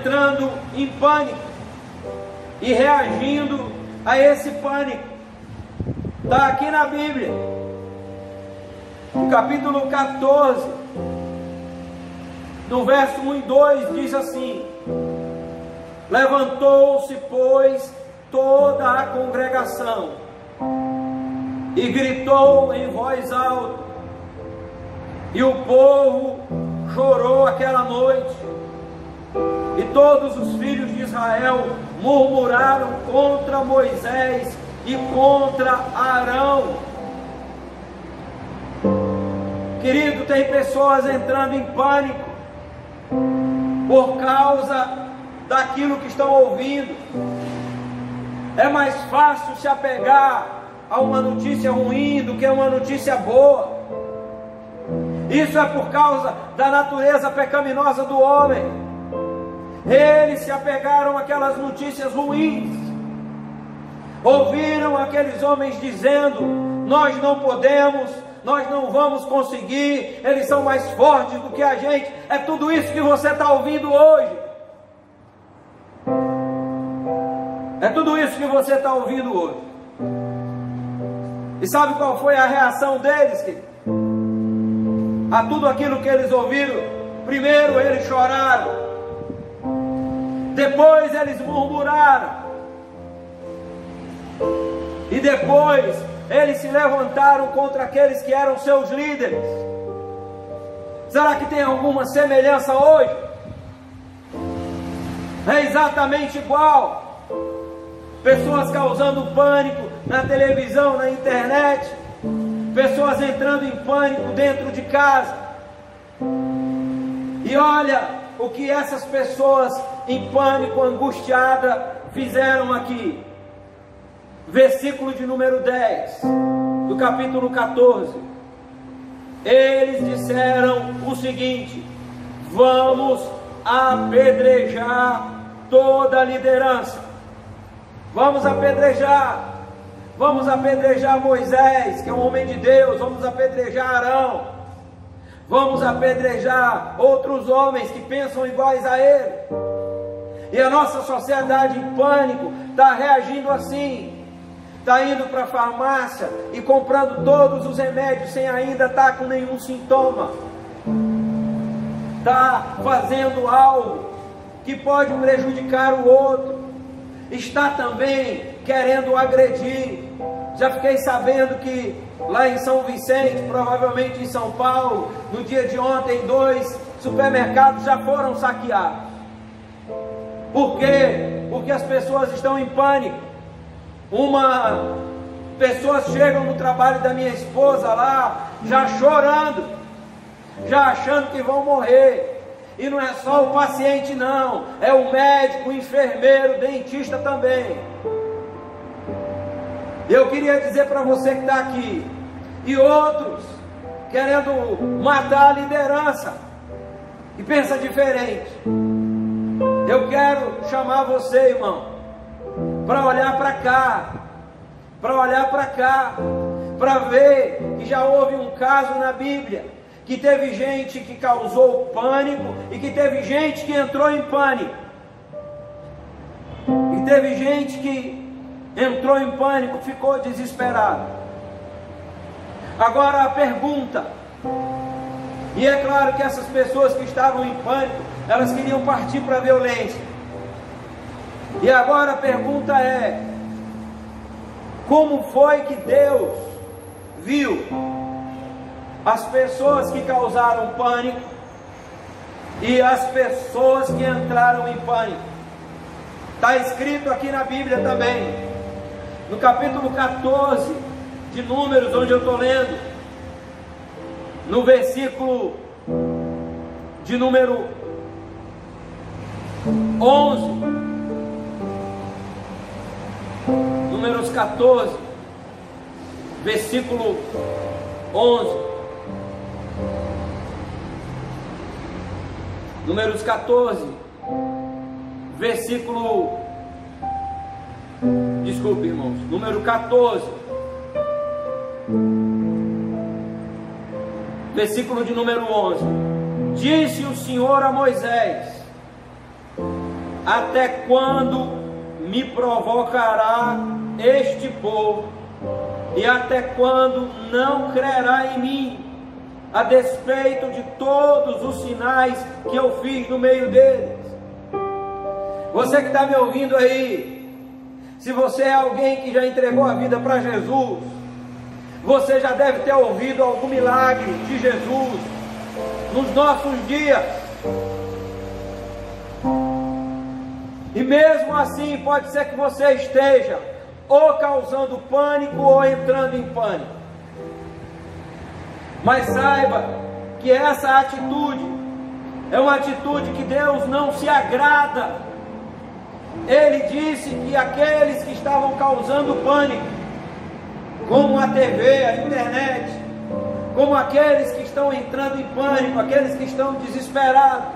entrando em pânico e reagindo a esse pânico. Está aqui na Bíblia, no capítulo 14, no verso 1 e 2, diz assim: levantou-se, pois, toda a congregação e gritou em voz alta, e o povo chorou aquela noite, e todos os filhos de Israel murmuraram contra Moisés e contra Arão. Querido, tem pessoas entrando em pânico por causa daquilo que estão ouvindo. É mais fácil se apegar a uma notícia ruim do que a uma notícia boa. Isso é por causa da natureza pecaminosa do homem. Eles se apegaram àquelas notícias ruins. Ouviram aqueles homens dizendo: nós não podemos, nós não vamos conseguir, eles são mais fortes do que a gente. É tudo isso que você está ouvindo hoje. É tudo isso que você está ouvindo hoje. E sabe qual foi a reação deles, querido? A tudo aquilo que eles ouviram? Primeiro eles choraram, depois eles murmuraram, e depois eles se levantaram contra aqueles que eram seus líderes. Será que tem alguma semelhança hoje? É exatamente igual. Pessoas causando pânico na televisão, na internet, pessoas entrando em pânico dentro de casa. E olha o que essas pessoas em pânico, angustiada, fizeram aqui. Versículo de número 10 do capítulo 14. Eles disseram o seguinte: vamos apedrejar toda a liderança. Vamos apedrejar. Vamos apedrejar Moisés, que é um homem de Deus. Vamos apedrejar Arão. Vamos apedrejar outros homens que pensam iguais a ele. E a nossa sociedade em pânico está reagindo assim. Está indo para a farmácia e comprando todos os remédios sem ainda estar com nenhum sintoma. Está fazendo algo que pode prejudicar o outro. Está também querendo agredir. Já fiquei sabendo que lá em São Vicente, provavelmente em São Paulo, no dia de ontem, 2 supermercados já foram saqueados. Por quê? Porque as pessoas estão em pânico. Pessoas chegam no trabalho da minha esposa lá, já chorando, já achando que vão morrer. E não é só o paciente não, é o médico, o enfermeiro, o dentista também. Eu queria dizer para você que está aqui, e outros querendo matar a liderança, e pensa diferente. Eu quero chamar você, irmão, para olhar para cá, para ver que já houve um caso na Bíblia, que teve gente que causou pânico, e que teve gente que entrou em pânico, e teve gente que entrou em pânico, ficou desesperado. Agora a pergunta, e é claro que essas pessoas que estavam em pânico, elas queriam partir para a violência. E agora a pergunta é: como foi que Deus viu as pessoas que causaram pânico e as pessoas que entraram em pânico? Está escrito aqui na Bíblia também, no capítulo 14 de Números, onde eu estou lendo, no versículo de número 11, Números 14, versículo 11. Números 14, versículo... Desculpe, irmãos. Número 14, versículo de número 11. Disse o Senhor a Moisés: até quando me provocará este povo? E até quando não crerá em mim, a despeito de todos os sinais que eu fiz no meio deles? Você que está me ouvindo aí, se você é alguém que já entregou a vida para Jesus, você já deve ter ouvido algum milagre de Jesus nos nossos dias. E mesmo assim pode ser que você esteja ou causando pânico ou entrando em pânico. Mas saiba que essa atitude é uma atitude que Deus não se agrada. Ele disse que aqueles que estavam causando pânico, como a TV, a internet, como aqueles que estão entrando em pânico, aqueles que estão desesperados,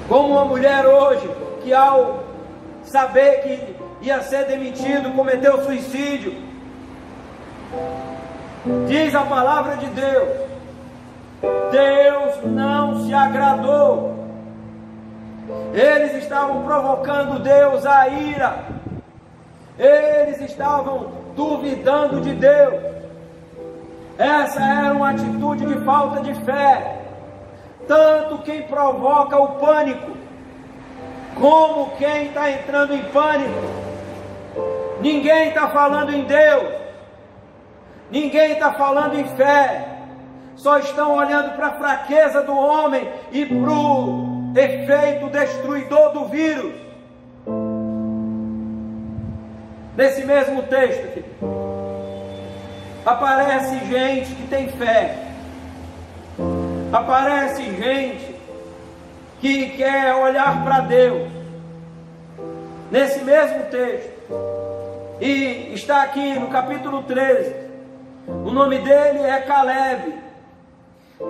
como uma mulher hoje que ao saber que ia ser demitido, cometeu suicídio. Diz a palavra de Deus, Deus não se agradou. Eles estavam provocando Deus à ira, eles estavam duvidando de Deus. Essa era uma atitude de falta de fé. Tanto quem provoca o pânico, como quem está entrando em pânico. Ninguém está falando em Deus, ninguém está falando em fé, só estão olhando para a fraqueza do homem e para o efeito destruidor do vírus. Nesse mesmo texto aqui, aparece gente que tem fé, aparece gente que quer olhar para Deus. Nesse mesmo texto, e está aqui no capítulo 13, o nome dele é Caleb.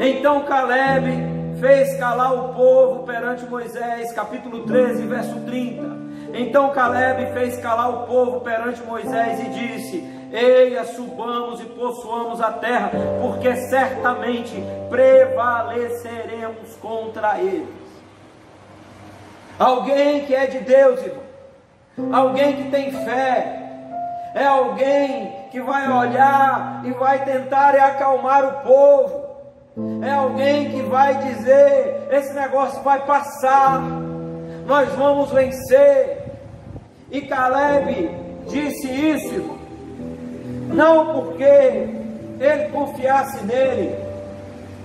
Então Caleb fez calar o povo perante Moisés, capítulo 13, verso 30. Então Caleb fez calar o povo perante Moisés e disse: eia, subamos e possuamos a terra, porque certamente prevaleceremos contra eles. Alguém que é de Deus, irmão, alguém que tem fé, é alguém que vai olhar e vai tentar acalmar o povo. É alguém que vai dizer: esse negócio vai passar, nós vamos vencer. E Caleb disse isso, não porque ele confiasse nele,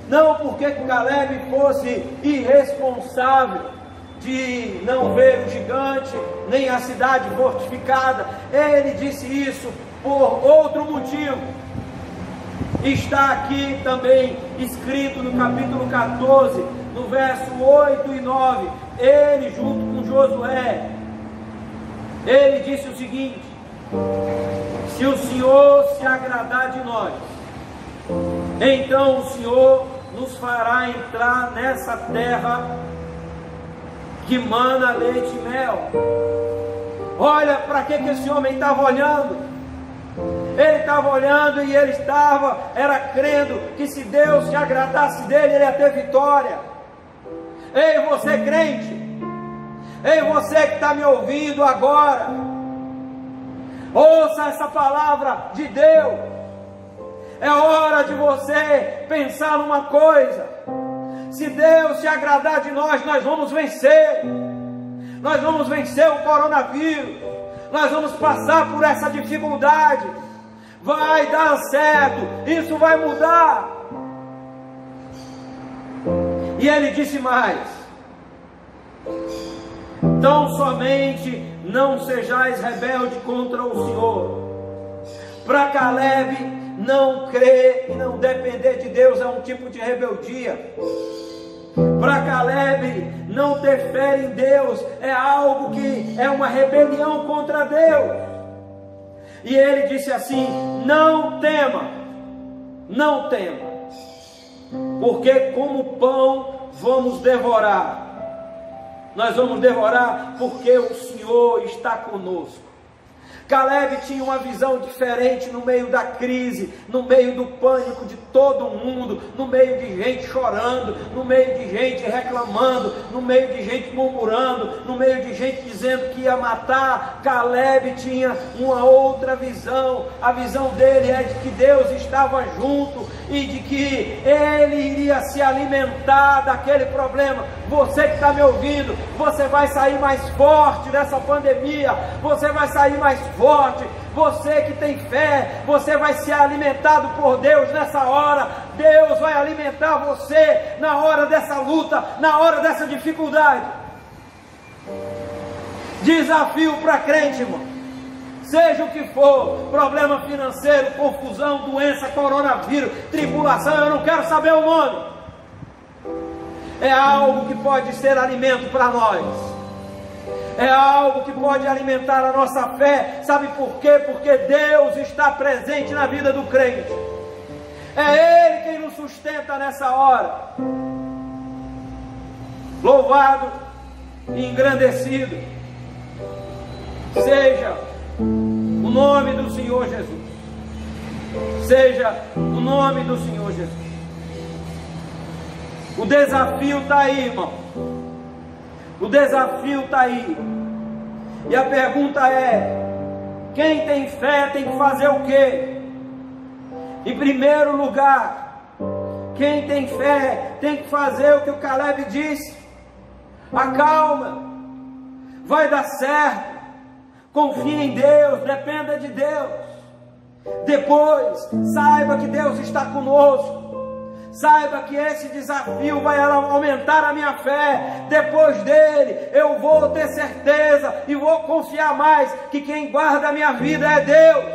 não porque Caleb fosse irresponsável de não ver o gigante, nem a cidade fortificada. Ele disse isso por outro motivo. Está aqui também escrito no capítulo 14, no verso 8 e 9, ele junto com Josué, ele disse o seguinte: se o Senhor se agradar de nós, então o Senhor nos fará entrar nessa terra que mana leite e mel. Olha para que esse homem estava olhando. Ele estava olhando e ele era crendo que se Deus se agradasse dele, ele ia ter vitória. Ei, você crente, ei, você que está me ouvindo agora, ouça essa palavra de Deus. É hora de você pensar numa coisa: se Deus se agradar de nós, nós vamos vencer. Nós vamos vencer o coronavírus. Nós vamos passar por essa dificuldade. Vai dar certo. Isso vai mudar. E ele disse mais: tão somente não sejais rebelde contra o Senhor. Para Caleb, não crer e não depender de Deus é um tipo de rebeldia. Para Caleb, não ter fé em Deus é algo que é uma rebelião contra Deus. E ele disse assim: não tema, não tema, porque como pão vamos devorar. Nós vamos devorar porque o Senhor está conosco. Caleb tinha uma visão diferente no meio da crise, no meio do pânico de todo mundo, no meio de gente chorando, no meio de gente reclamando, no meio de gente murmurando, no meio de gente dizendo que ia matar. Caleb tinha uma outra visão. A visão dele é de que Deus estava junto e de que ele iria se alimentar daquele problema. Você que está me ouvindo, você vai sair mais forte dessa pandemia, você vai sair mais forte. Você que tem fé, você vai ser alimentado por Deus nessa hora. Deus vai alimentar você na hora dessa luta, na hora dessa dificuldade. Desafio para crente, irmão. Seja o que for, problema financeiro, confusão, doença, coronavírus, tribulação, eu não quero saber o nome. É algo que pode ser alimento para nós. É algo que pode alimentar a nossa fé. Sabe por quê? Porque Deus está presente na vida do crente. É Ele quem nos sustenta nessa hora. Louvado e engrandecido seja o nome do Senhor Jesus. Seja o nome do Senhor Jesus. O desafio está aí, irmão. O desafio está aí. E a pergunta é: quem tem fé tem que fazer o quê? Em primeiro lugar, quem tem fé tem que fazer o que o Caleb disse. Acalma, vai dar certo, confie em Deus, dependa de Deus. Depois, saiba que Deus está conosco. Saiba que esse desafio vai aumentar a minha fé. Depois dele, eu vou ter certeza e vou confiar mais que quem guarda a minha vida é Deus.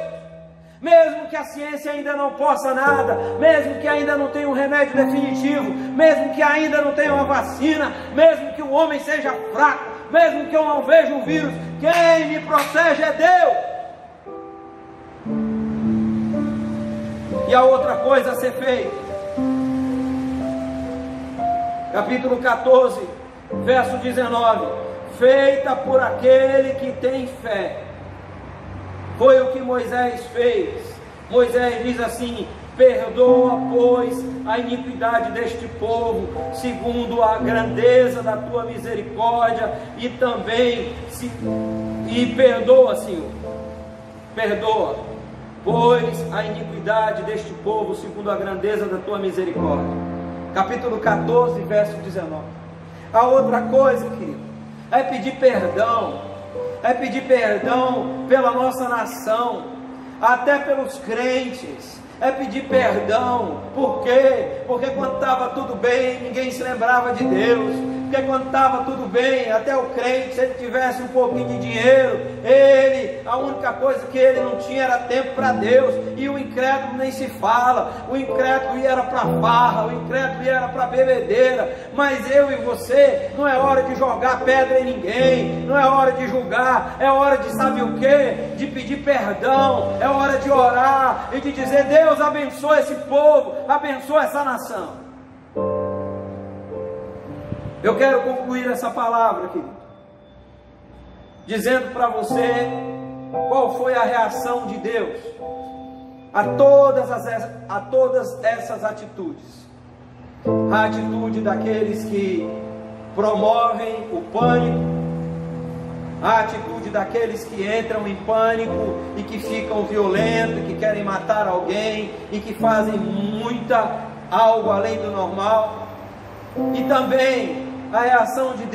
Mesmo que a ciência ainda não possa nada, mesmo que ainda não tenha um remédio definitivo, mesmo que ainda não tenha uma vacina, mesmo que o homem seja fraco, mesmo que eu não veja o vírus, quem me protege é Deus. E a outra coisa a ser feita, capítulo 14, verso 19: feita por aquele que tem fé. Foi o que Moisés fez. Moisés diz assim: perdoa, pois, a iniquidade deste povo, segundo a grandeza da tua misericórdia, e também perdoa, Senhor, perdoa, pois, a iniquidade deste povo, segundo a grandeza da tua misericórdia. Capítulo 14, verso 19. A outra coisa, querido, é pedir perdão. É pedir perdão pela nossa nação, até pelos crentes. É pedir perdão. Por quê? Porque quando estava tudo bem, ninguém se lembrava de Deus. Porque quando estava tudo bem, até o crente, se ele tivesse um pouquinho de dinheiro, a única coisa que ele não tinha era tempo para Deus. E o incrédulo nem se fala. O incrédulo ia para farra, o incrédulo ia para bebedeira. Mas eu e você, não é hora de jogar pedra em ninguém, não é hora de julgar, é hora de, sabe o que? De pedir perdão, é hora de orar e de dizer: Deus abençoa esse povo, abençoa essa nação. Eu quero concluir essa palavra aqui, dizendo para você qual foi a reação de Deus a todas essas atitudes. A atitude daqueles que promovem o pânico, a atitude daqueles que entram em pânico e que ficam violentos, que querem matar alguém e que fazem algo além do normal, e também a reação de Deus